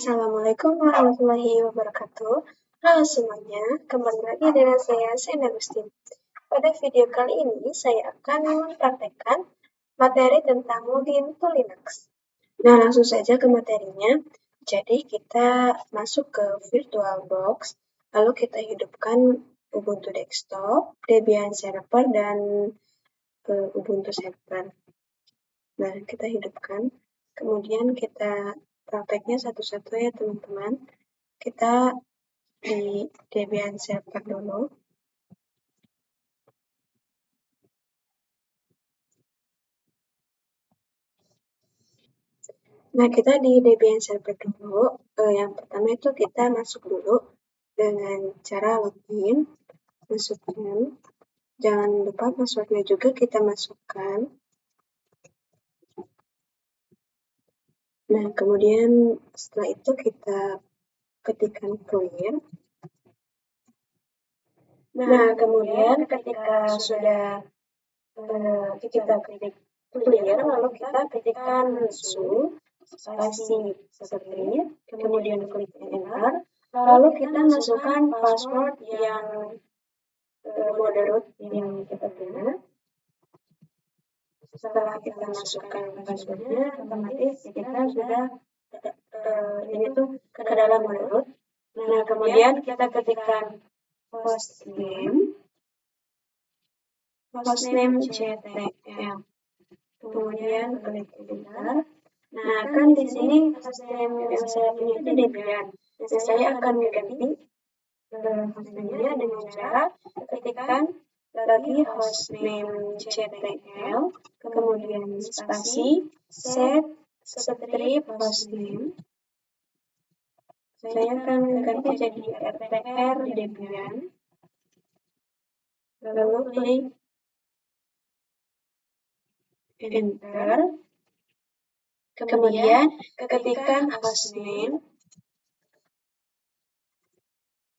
Assalamualaikum warahmatullahi wabarakatuh. Halo semuanya, kembali lagi dengan saya Sen Agustin. Pada video kali ini saya akan mempraktekkan materi tentang login to Linux. Nah, langsung saja ke materinya. Jadi kita masuk ke VirtualBox, lalu kita hidupkan Ubuntu Desktop, Debian Server, dan Ubuntu Server. Nah, kita hidupkan. Kemudian kita prakteknya satu-satu ya teman-teman. Kita di Debian Server dulu. Nah, kita di Debian Server dulu. Yang pertama itu kita masuk dulu dengan cara login. Masukkan. Jangan lupa passwordnya juga kita masukkan. Nah, kemudian setelah itu kita ketikkan clear. Nah, kemudian ketika sudah kita ketik clear, lalu kita ketikkan su, spasi seperti, kemudian klik enter, lalu kita masukkan password yang mode root yang kita punya. Setelah kita masukkan passwordnya, otomatis kita sudah ini tuh ke dalam mode root. Nah, kemudian kita ketikkan hostname ctl, kemudian klik enter. Nah, kan di sini hostname yang saya punya itu Debian. Nah, saya akan mengganti hostname-nya dengan cara ketikkan lagi hostname ctl, kemudian spasi set strip hostname. Saya akan ganti jadi rtr Debian. Lalu klik enter. Kemudian ketikkan hostname.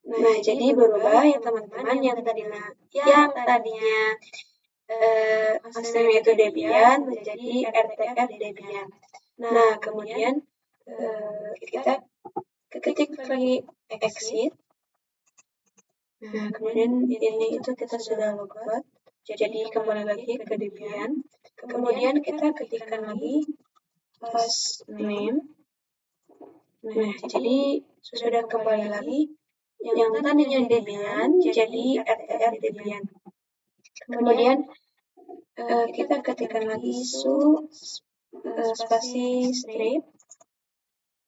Nah, jadi berubah ya teman-teman, yang tadinya hostname itu Debian menjadi rtr Debian. Nah, kemudian kita ketik lagi exit. Nah, kemudian ini itu kita sudah logout. Jadi kembali lagi ke Debian. Kemudian kita ketikkan lagi hostname. Nah, jadi sudah kembali lagi yang tadinya Debian jadi rtr Debian. Kemudian kita ketikkan lagi su spasi strip.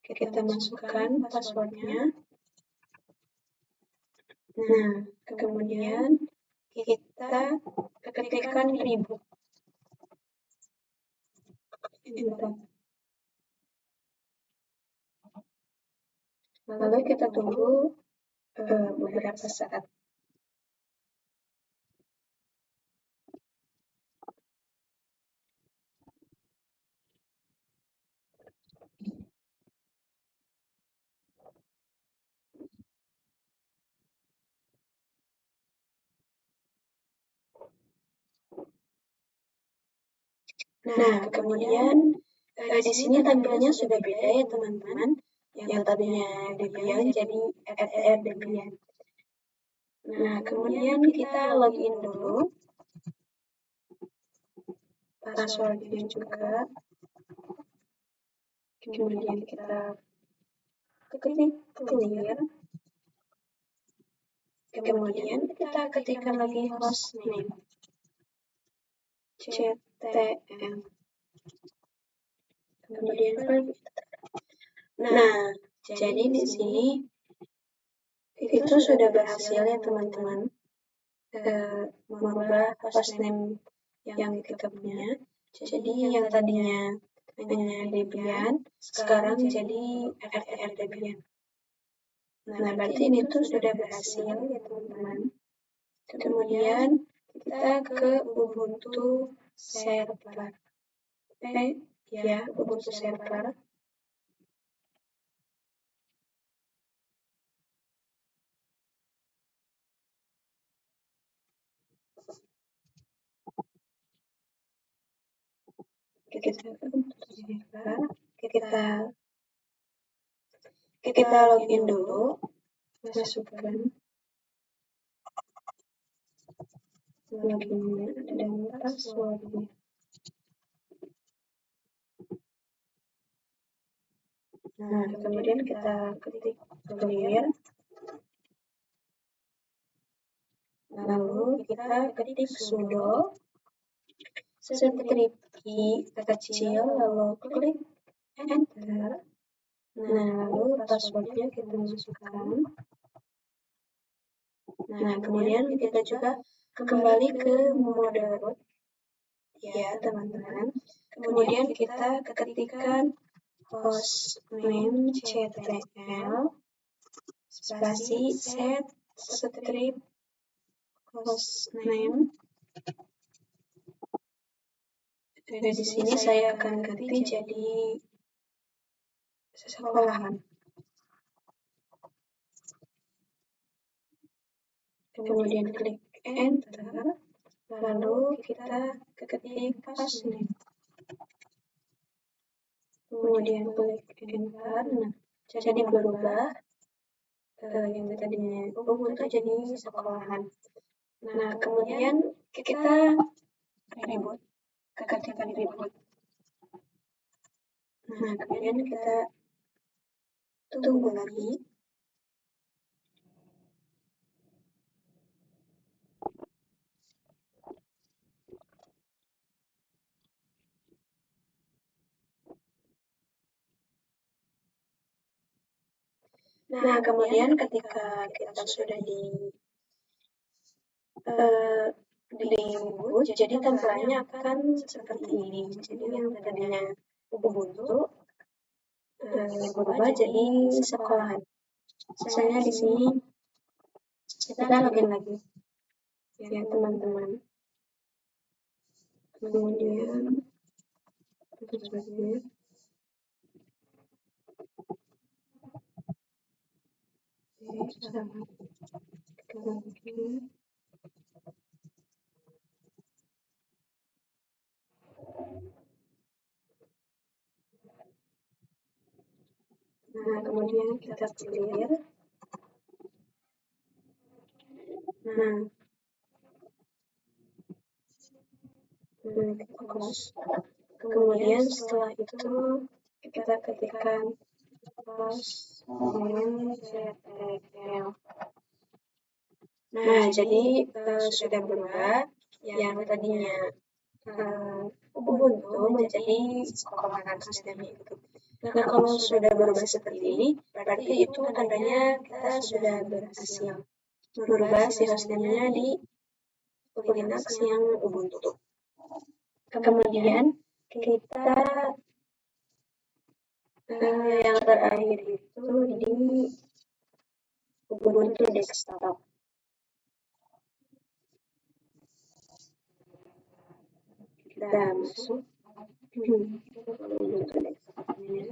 Kita masukkan passwordnya. Nah, kemudian kita ketikkan reboot. Enter. Lalu kita tunggu beberapa saat. Nah, kemudian di sini tampilannya sudah beda ya teman-teman. Yang tadinya Debian jadi rtr Debian. Nah, kemudian kita login dulu. Passwordnya juga. Kemudian kita klik clear. Kemudian kita ketikkan lagi hostname ctl. Kemudian klik. Nah, jadi di sini itu sudah berhasil ya teman-teman, merubah hostname yang kita punya. Jadi yang tadinya hanya Debian, sekarang jadi rtr Debian. Nah, berarti ini tuh sudah berhasil ya teman-teman. Kemudian kita ke Ubuntu Server. Ubuntu Server. Kita ke Ubuntu Server. Kita kita login dulu, masukkan loginnya dan passwordnya. Nah, kemudian kita ketik clear, lalu kita ketik sudo strip key kecil, lalu klik enter. Nah, lalu passwordnya kita masukkan. Nah, kemudian kita juga kembali ke mode root, ya teman-teman. Kemudian kita ketikkan hostname ctl spasi set strip hostname. Di sini saya akan ganti jadi sekolahan. Kemudian klik enter, lalu kita ketik password. Kemudian klik enter, nah jadi berubah yang tadinya Ubuntu jadi sekolahan. Nah, kemudian kita reboot, ketikkan reboot. Nah, kemudian kita tunggu lagi. Nah, kemudian ketika kita sudah di reboot, jadi tampilannya akan seperti ini. Jadi yang tadinya Ubuntu berubah jadi sekolahan. Misalnya di sini kita login lagi, ya teman-teman. Kemudian passwordnya. Sama. Kemudian nah, kemudian kita clear. Nah, kita close. Kemudian setelah itu kita ketikkan hostname ctl. Nah, jadi sudah berubah. Yang tadinya Ubuntu menjadi sekolahan hostname itu. Nah, kalau sudah berubah seperti ini, berarti itu tandanya kita sudah berhasil merubah si hostname-nya di Linux yang Ubuntu. Kemudian kita yang terakhir itu di Ubuntu desktop. Kita masuk Ubuntu desktopnya.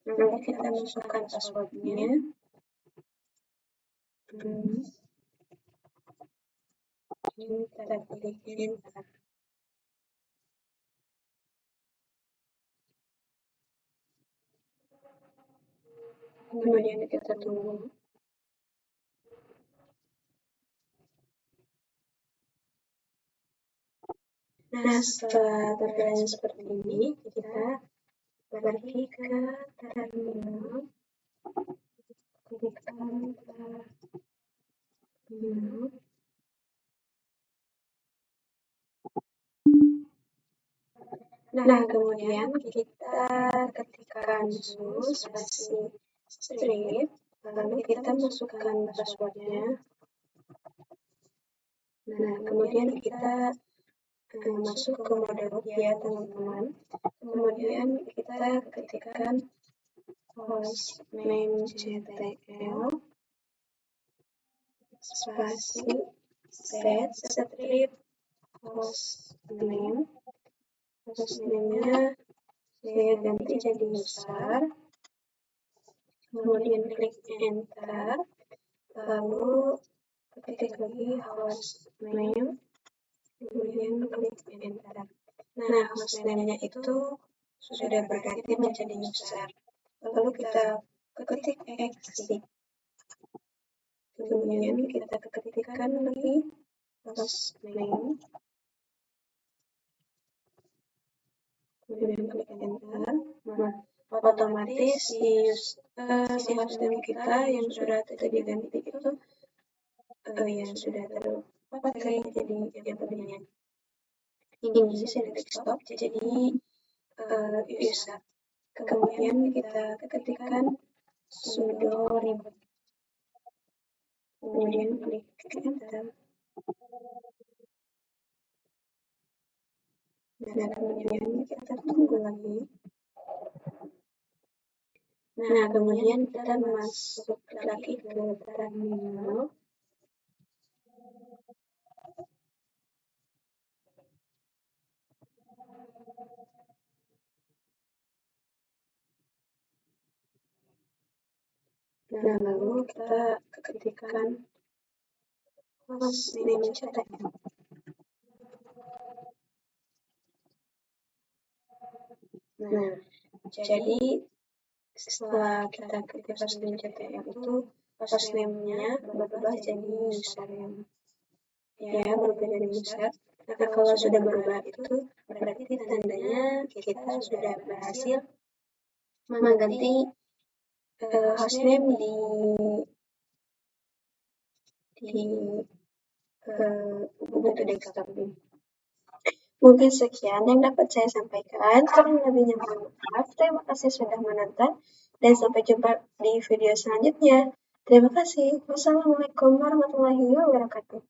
Nanti kita masukkan passwordnya. Kita klik enter. Kemudian kita tunggu. Nah, setelah tampilannya seperti ini, kita pergi ke terminal. Klikkan terminal. Nah, kemudian kita ketikkan spasi strip, lalu kita masukkan passwordnya. Nah, kemudian kita masuk ke mode root ya teman-teman. Kemudian kita ketikkan hostname ctl spasi set strip hostname. Hostname-nya saya ganti jadi user. Kemudian klik enter, lalu ketik lagi hostname. kemudian klik enter. Nah, hostname-nya itu sudah berganti menjadi user. Lalu kita ketik exit. Kemudian kita ketikkan lagi hostname. Kemudian klik enter. Nah, otomatis si hostname kita yang sudah tadi diganti itu ya sudah terpakai jadi yang tadinya ini saya desktop jadi user. Kemudian kita ketikkan sudo reboot. Kemudian klik enter. Nah, kemudian kita tunggu lagi. Nah, kemudian kita masuk lagi ke terminal. Nah, lalu kita ketikkan hostname CTM. Nah, jadi setelah kita ketik hostname CTM itu hostname-nya berubah jadi username. Ya, berubah jadi user. Nah, kalau sudah berubah itu berarti tandanya kita sudah berhasil mengganti hostname di Ubuntu desktop ini. Mungkin sekian yang dapat saya sampaikan. Kurang lebihnya mohon maaf. Terima kasih sudah menonton dan sampai jumpa di video selanjutnya. Terima kasih. Wassalamualaikum warahmatullahi wabarakatuh.